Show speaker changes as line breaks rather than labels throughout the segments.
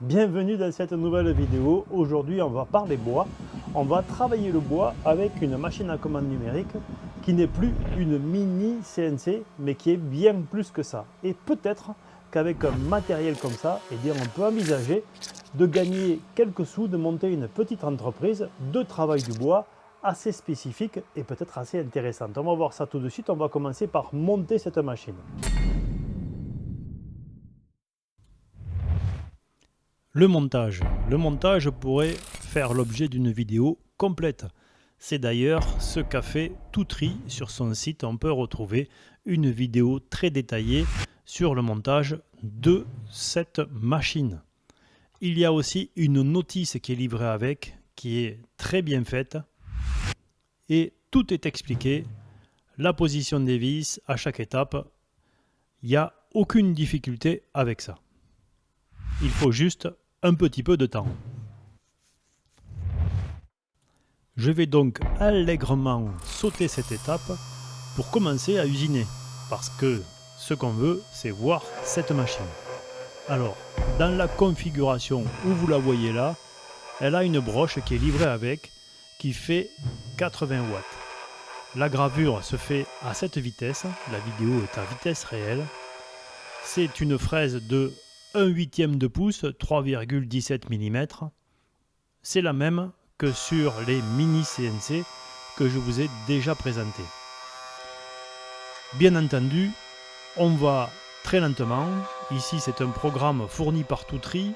Bienvenue dans cette nouvelle vidéo. Aujourd'hui on va parler bois. On va travailler le bois avec une machine à commande numérique qui n'est plus une mini CNC mais qui est bien plus que ça. Et peut-être qu'avec un matériel comme ça, on peut envisager de gagner quelques sous, de monter une petite entreprise de travail du bois assez spécifique et peut-être assez intéressante. On va voir ça tout de suite. On va commencer par monter cette machine. Le montage. Le montage pourrait faire l'objet d'une vidéo complète. C'est d'ailleurs ce qu'a fait Toutri sur son site. On peut retrouver une vidéo très détaillée sur le montage de cette machine. Il y a aussi une notice qui est livrée avec, qui est très bien faite. Et tout est expliqué. La position des vis à chaque étape. Il n'y a aucune difficulté avec ça. Il faut juste un petit peu de temps. Je vais donc allègrement sauter cette étape pour commencer à usiner, parce que ce qu'on veut, c'est voir cette machine. Alors, dans la configuration où vous la voyez là, elle a une broche qui est livrée avec, qui fait 80 watts. La gravure se fait à cette vitesse, la vidéo est à vitesse réelle. C'est une fraise de 1/8 de pouce, 3,17 mm. C'est la même que sur les mini CNC que je vous ai déjà présenté. Bien entendu, on va très lentement. Ici, c'est un programme fourni par Toutri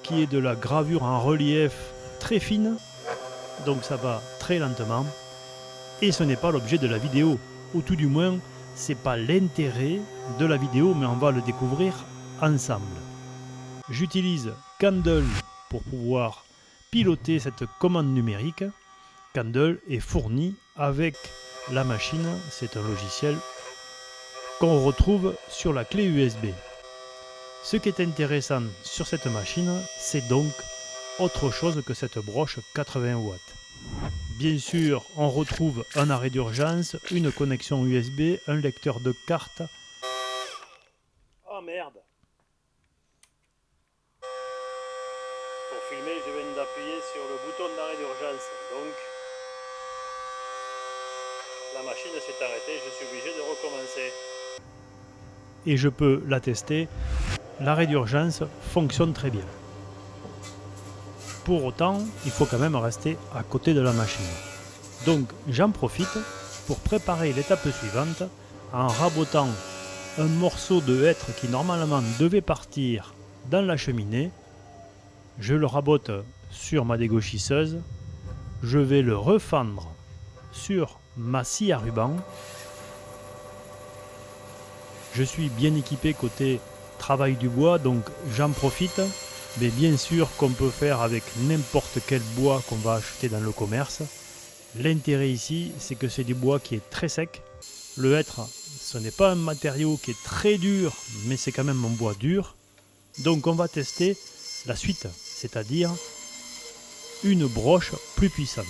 qui est de la gravure en relief très fine. Donc ça va très lentement. Et ce n'est pas l'objet de la vidéo. Ou tout du moins, ce n'est pas l'intérêt de la vidéo, mais on va le découvrir ensemble. J'utilise Candle pour pouvoir piloter cette commande numérique. Candle est fourni avec la machine, c'est un logiciel qu'on retrouve sur la clé USB. Ce qui est intéressant sur cette machine, c'est donc autre chose que cette broche 80 watts. Bien sûr, on retrouve un arrêt d'urgence, une connexion USB, un lecteur de carte. Oh merde! Pour filmer, je viens d'appuyer sur le bouton d'arrêt d'urgence. Donc, la machine s'est arrêtée, je suis obligé de recommencer. Et je peux l'attester, l'arrêt d'urgence fonctionne très bien. Pour autant, il faut quand même rester à côté de la machine. Donc, j'en profite pour préparer l'étape suivante en rabotant un morceau de hêtre qui normalement devait partir dans la cheminée. Je le rabote sur ma dégauchisseuse, je vais le refendre sur ma scie à ruban. Je suis bien équipé côté travail du bois, donc j'en profite, mais bien sûr qu'on peut faire avec n'importe quel bois qu'on va acheter dans le commerce. L'intérêt ici, c'est que c'est du bois qui est très sec. Le hêtre, ce n'est pas un matériau qui est très dur, mais c'est quand même un bois dur. Donc on va tester la suite, c'est-à-dire une broche plus puissante.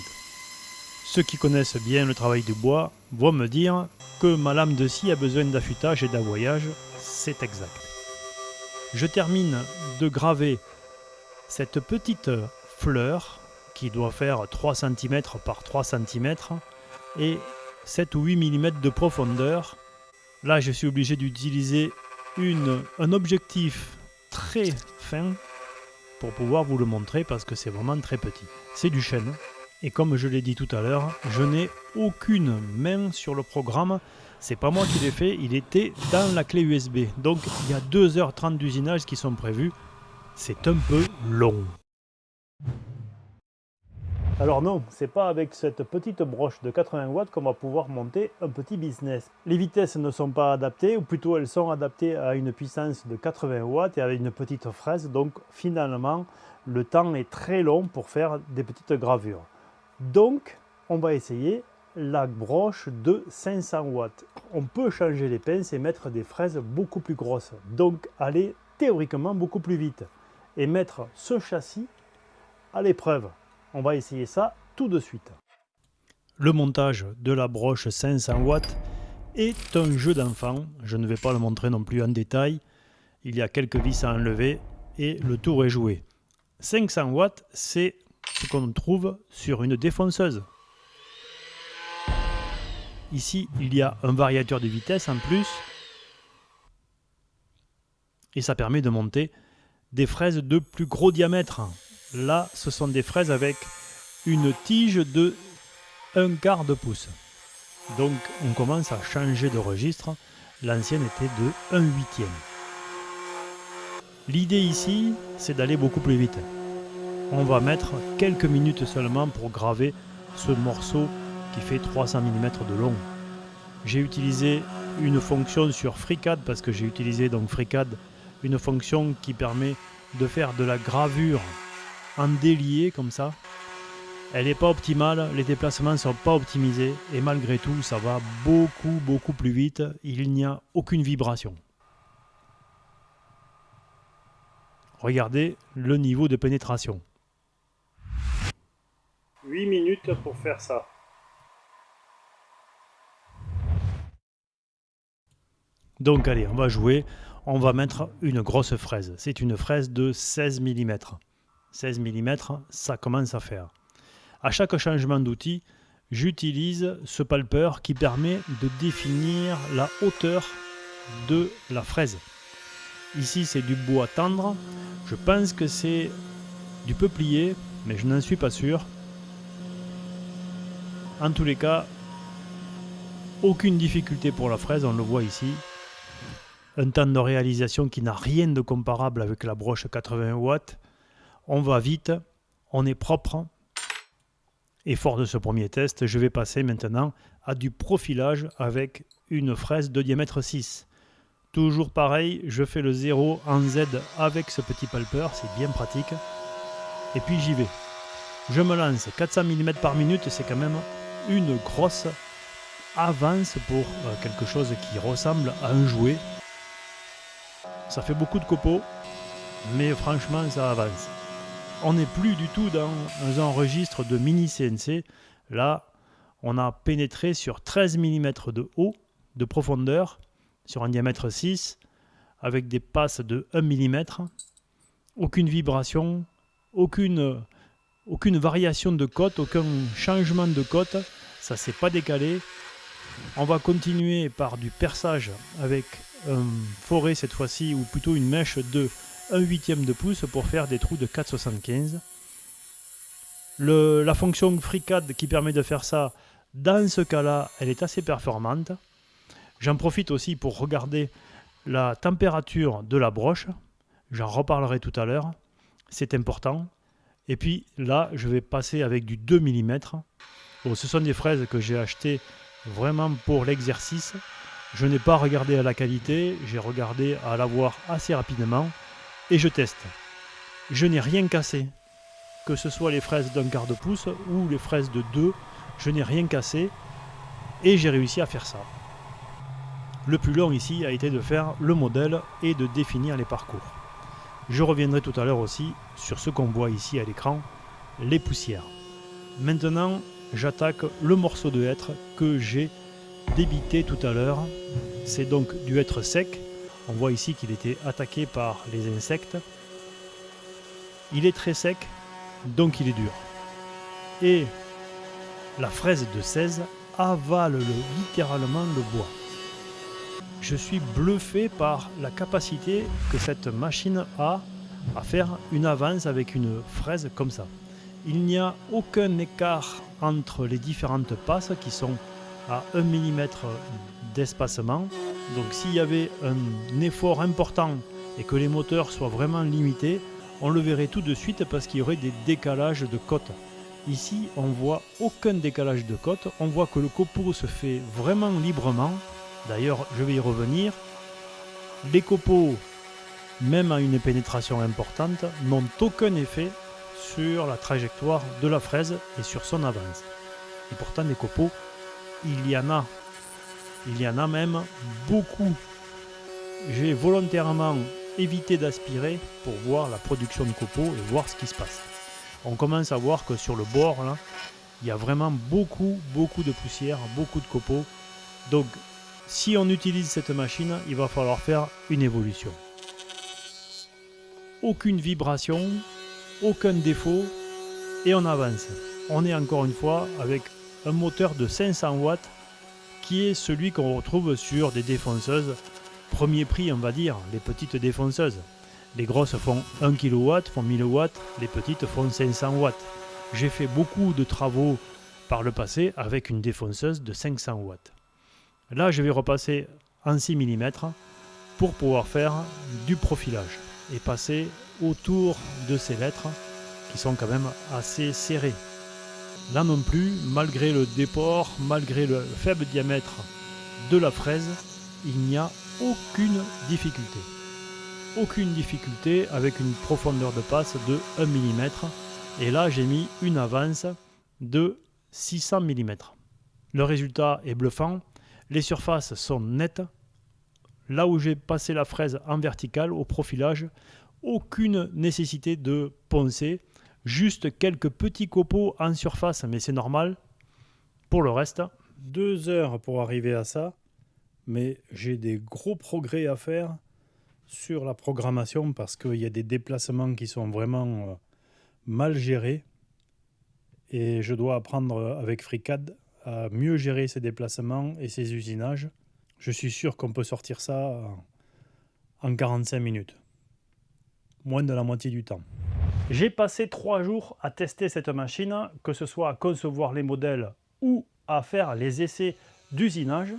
Ceux qui connaissent bien le travail du bois vont me dire que ma lame de scie a besoin d'affûtage et d'avoyage, c'est exact. Je termine de graver cette petite fleur qui doit faire 3 cm par 3 cm et 7 ou 8 mm de profondeur. Là, je suis obligé d'utiliser un objectif très fin pour pouvoir vous le montrer parce que c'est vraiment très petit. C'est du chêne et comme je l'ai dit tout à l'heure, je n'ai aucune main sur le programme. C'est pas moi qui l'ai fait, il était dans la clé USB. Donc il y a 2h30 d'usinage qui sont prévus. C'est un peu long. Alors non, c'est pas avec cette petite broche de 80 watts qu'on va pouvoir monter un petit business. Les vitesses ne sont pas adaptées, ou plutôt elles sont adaptées à une puissance de 80 watts et avec une petite fraise. Donc finalement, le temps est très long pour faire des petites gravures. Donc, on va essayer la broche de 500 watts. On peut changer les pinces et mettre des fraises beaucoup plus grosses. Donc, aller théoriquement beaucoup plus vite. Et mettre ce châssis à l'épreuve. On va essayer ça tout de suite. Le montage de la broche 500 watts est un jeu d'enfant. Je ne vais pas le montrer non plus en détail. Il y a quelques vis à enlever et le tour est joué. 500 watts, c'est ce qu'on trouve sur une défonceuse. Ici, il y a un variateur de vitesse en plus. Et ça permet de monter des fraises de plus gros diamètre. Là, ce sont des fraises avec une tige de 1/4 de pouce. Donc, on commence à changer de registre. L'ancienne était de 1/8. L'idée ici, c'est d'aller beaucoup plus vite. On va mettre quelques minutes seulement pour graver ce morceau qui fait 300 mm de long. J'ai utilisé une fonction sur FreeCAD parce que j'ai utilisé donc FreeCAD, une fonction qui permet de faire de la gravure en délié comme ça. Elle n'est pas optimale, les déplacements ne sont pas optimisés et malgré tout ça va beaucoup plus vite, il n'y a aucune vibration. Regardez le niveau de pénétration. 8 minutes pour faire ça. Donc allez, on va jouer, on va mettre une grosse fraise. C'est une fraise de 16 mm. 16 mm, ça commence à faire. À chaque changement d'outil, j'utilise ce palpeur qui permet de définir la hauteur de la fraise. Ici, c'est du bois tendre. Je pense que c'est du peuplier, mais je n'en suis pas sûr. En tous les cas, aucune difficulté pour la fraise, on le voit ici. Un temps de réalisation qui n'a rien de comparable avec la broche 80 watts. On va vite, on est propre. Et fort de ce premier test, je vais passer maintenant à du profilage avec une fraise de diamètre 6. Toujours pareil, je fais le 0 en Z avec ce petit palpeur, c'est bien pratique. Et puis j'y vais. Je me lance 400 mm par minute, c'est quand même une grosse avance pour quelque chose qui ressemble à un jouet. Ça fait beaucoup de copeaux, mais franchement ça avance. On n'est plus du tout dans un registre de mini CNC. Là, on a pénétré sur 13 mm de haut, de profondeur, sur un diamètre 6, avec des passes de 1 mm. Aucune vibration, aucune variation de cote, aucun changement de cote. Ça ne s'est pas décalé. On va continuer par du perçage avec un forêt cette fois-ci, ou plutôt une mèche de 1/8 de pouce pour faire des trous de 4,75. La fonction FreeCAD qui permet de faire ça, dans ce cas-là, elle est assez performante. J'en profite aussi pour regarder la température de la broche. J'en reparlerai tout à l'heure. C'est important. Et puis là, je vais passer avec du 2 mm. Bon, ce sont des fraises que j'ai achetées vraiment pour l'exercice. Je n'ai pas regardé à la qualité, j'ai regardé à l'avoir assez rapidement. Et je teste. Je n'ai rien cassé. Que ce soit les fraises d'1/4 de pouce ou les fraises de 2, je n'ai rien cassé. Et j'ai réussi à faire ça. Le plus long ici a été de faire le modèle et de définir les parcours. Je reviendrai tout à l'heure aussi sur ce qu'on voit ici à l'écran, les poussières. Maintenant, j'attaque le morceau de hêtre que j'ai débité tout à l'heure. C'est donc du hêtre sec. On voit ici qu'il était attaqué par les insectes. Il est très sec, donc il est dur. Et la fraise de 16 avale littéralement le bois. Je suis bluffé par la capacité que cette machine a à faire une avance avec une fraise comme ça. Il n'y a aucun écart entre les différentes passes qui sont à 1 mm d'espacement. Donc s'il y avait un effort important et que les moteurs soient vraiment limités, on le verrait tout de suite parce qu'il y aurait des décalages de cote. Ici, on voit aucun décalage de cote, on voit que le copeau se fait vraiment librement. D'ailleurs, je vais y revenir. Les copeaux, même à une pénétration importante, n'ont aucun effet sur la trajectoire de la fraise et sur son avance. Et pourtant, les copeaux, il y en a même beaucoup. J'ai volontairement évité d'aspirer pour voir la production de copeaux et voir ce qui se passe. On commence à voir que sur le bord, là, il y a vraiment beaucoup de poussière, beaucoup de copeaux. Donc, si on utilise cette machine, il va falloir faire une évolution. Aucune vibration, aucun défaut et on avance. On est encore une fois avec un moteur de 500 watts qui est celui qu'on retrouve sur des défonceuses premier prix, on va dire, les petites défonceuses. Les grosses font 1 kW, font 1000 watts, les petites font 500 watts. J'ai fait beaucoup de travaux par le passé avec une défonceuse de 500 watts. Là, je vais repasser en 6 mm pour pouvoir faire du profilage et passer autour de ces lettres qui sont quand même assez serrées. Là non plus, malgré le déport, malgré le faible diamètre de la fraise, il n'y a aucune difficulté. Aucune difficulté avec une profondeur de passe de 1 mm. Et là, j'ai mis une avance de 600 mm. Le résultat est bluffant. Les surfaces sont nettes. Là où j'ai passé la fraise en verticale, au profilage, aucune nécessité de poncer. Juste quelques petits copeaux en surface, mais c'est normal. Pour le reste, 2 heures pour arriver à ça. Mais j'ai des gros progrès à faire sur la programmation parce qu'il y a des déplacements qui sont vraiment mal gérés. Et je dois apprendre avec FreeCAD à mieux gérer ces déplacements et ces usinages. Je suis sûr qu'on peut sortir ça en 45 minutes. Moins de la moitié du temps. J'ai passé 3 jours à tester cette machine, que ce soit à concevoir les modèles ou à faire les essais d'usinage.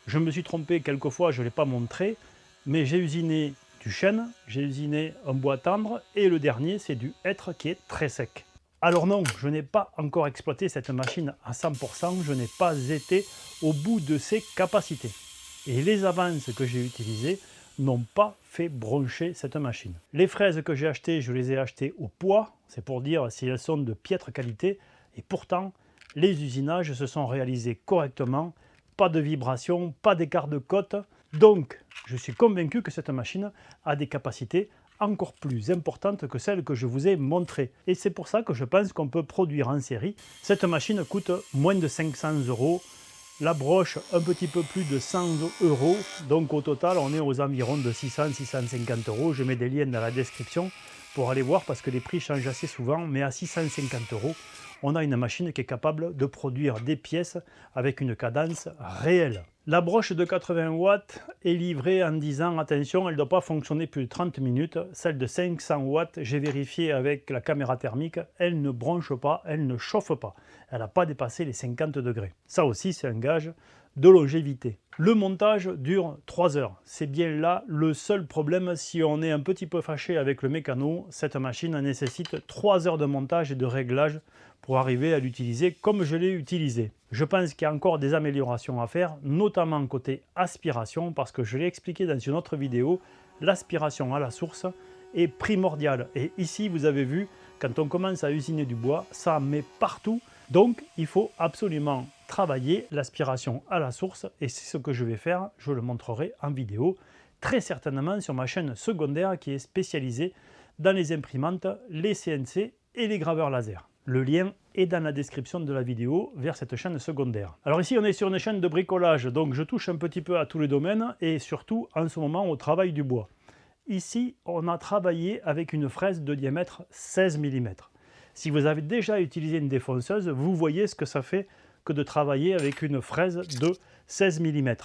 Je me suis trompé quelquefois, je ne l'ai pas montré, mais j'ai usiné du chêne, j'ai usiné un bois tendre et le dernier c'est du hêtre qui est très sec. Alors non, je n'ai pas encore exploité cette machine à 100%, je n'ai pas été au bout de ses capacités. Et les avances que j'ai utilisées n'ont pas fait broncher cette machine. Les fraises que j'ai achetées, je les ai achetées au poids, c'est pour dire si elles sont de piètre qualité, et pourtant les usinages se sont réalisés correctement, pas de vibration, pas d'écart de côte, donc je suis convaincu que cette machine a des capacités encore plus importantes que celles que je vous ai montrées. Et c'est pour ça que je pense qu'on peut produire en série. Cette machine coûte moins de 500 €. La broche un petit peu plus de 100 €, donc au total on est aux environs de 600-650 €. Je mets des liens dans la description pour aller voir parce que les prix changent assez souvent, mais à 650 €, on a une machine qui est capable de produire des pièces avec une cadence réelle. La broche de 80 watts est livrée en disant attention, elle ne doit pas fonctionner plus de 30 minutes. Celle de 500 watts, j'ai vérifié avec la caméra thermique, elle ne bronche pas, elle ne chauffe pas. Elle n'a pas dépassé les 50 degrés. Ça aussi, c'est un gage de longévité. Le montage dure 3 heures. C'est bien là le seul problème. Si on est un petit peu fâché avec le mécano, cette machine nécessite 3 heures de montage et de réglage pour arriver à l'utiliser comme je l'ai utilisé. Je pense qu'il y a encore des améliorations à faire, notamment côté aspiration, parce que je l'ai expliqué dans une autre vidéo, l'aspiration à la source est primordiale. Et ici, vous avez vu, quand on commence à usiner du bois, ça met partout. Donc, il faut absolument travailler l'aspiration à la source et c'est ce que je vais faire, je le montrerai en vidéo, très certainement sur ma chaîne secondaire qui est spécialisée dans les imprimantes, les CNC et les graveurs laser. Le lien est dans la description de la vidéo vers cette chaîne secondaire. Alors ici on est sur une chaîne de bricolage, donc je touche un petit peu à tous les domaines et surtout en ce moment au travail du bois. Ici on a travaillé avec une fraise de diamètre 16 mm. Si vous avez déjà utilisé une défonceuse, vous voyez ce que ça fait que de travailler avec une fraise de 16 mm.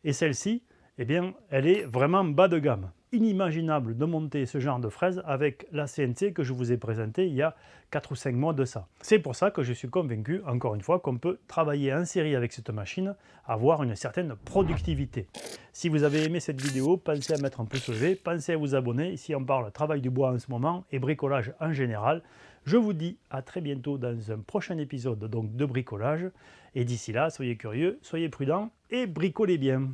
Et celle-ci, eh bien, elle est vraiment bas de gamme. Inimaginable de monter ce genre de fraise avec la CNC que je vous ai présentée il y a 4 ou 5 mois de ça. C'est pour ça que je suis convaincu, encore une fois, qu'on peut travailler en série avec cette machine, avoir une certaine productivité. Si vous avez aimé cette vidéo, pensez à mettre un pouce levé, pensez à vous abonner. Ici, on parle travail du bois en ce moment et bricolage en général. Je vous dis à très bientôt dans un prochain épisode donc, de bricolage. Et d'ici là, soyez curieux, soyez prudents et bricolez bien.